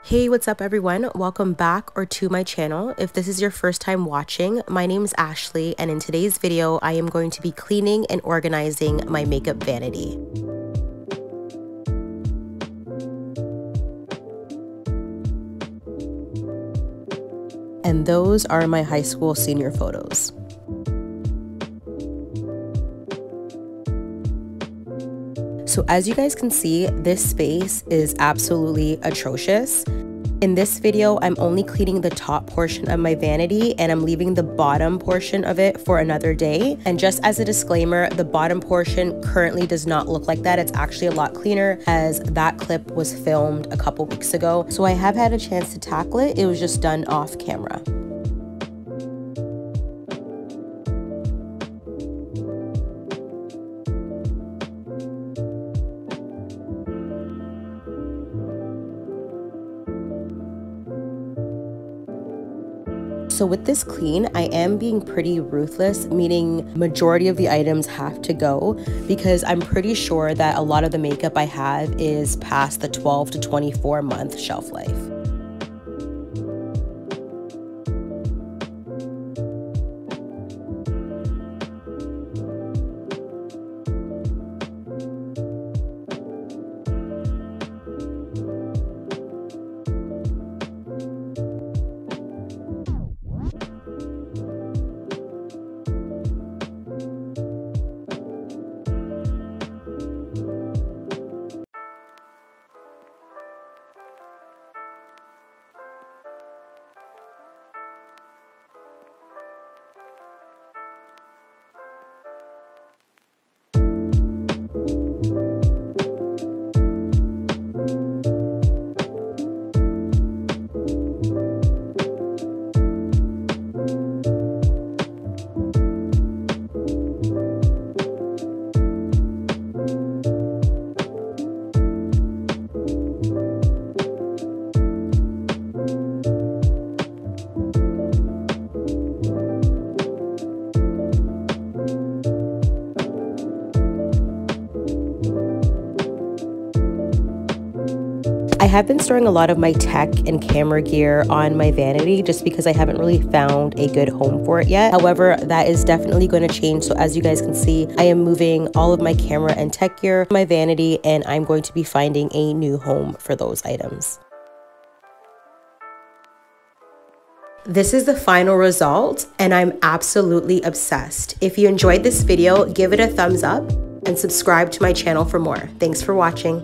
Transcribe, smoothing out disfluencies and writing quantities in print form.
Hey, what's up everyone? Welcome back or to my channel. If this is your first time watching, my name is Ashley, and in today's video, I am going to be cleaning and organizing my makeup vanity. And those are my high school senior photos. So as you guys can see, this space is absolutely atrocious. In this video, I'm only cleaning the top portion of my vanity and I'm leaving the bottom portion of it for another day. And just as a disclaimer, the bottom portion currently does not look like that. It's actually a lot cleaner as that clip was filmed a couple weeks ago. So I have had a chance to tackle it. It was just done off camera. So with this clean, I am being pretty ruthless, meaning majority of the items have to go because I'm pretty sure that a lot of the makeup I have is past the 12 to 24 month shelf life. I have been storing a lot of my tech and camera gear on my vanity just because I haven't really found a good home for it yet. However, that is definitely going to change. So as you guys can see, I am moving all of my camera and tech gear to my vanity, and I'm going to be finding a new home for those items. This is the final result, and I'm absolutely obsessed. If you enjoyed this video, give it a thumbs up and subscribe to my channel for more. Thanks for watching.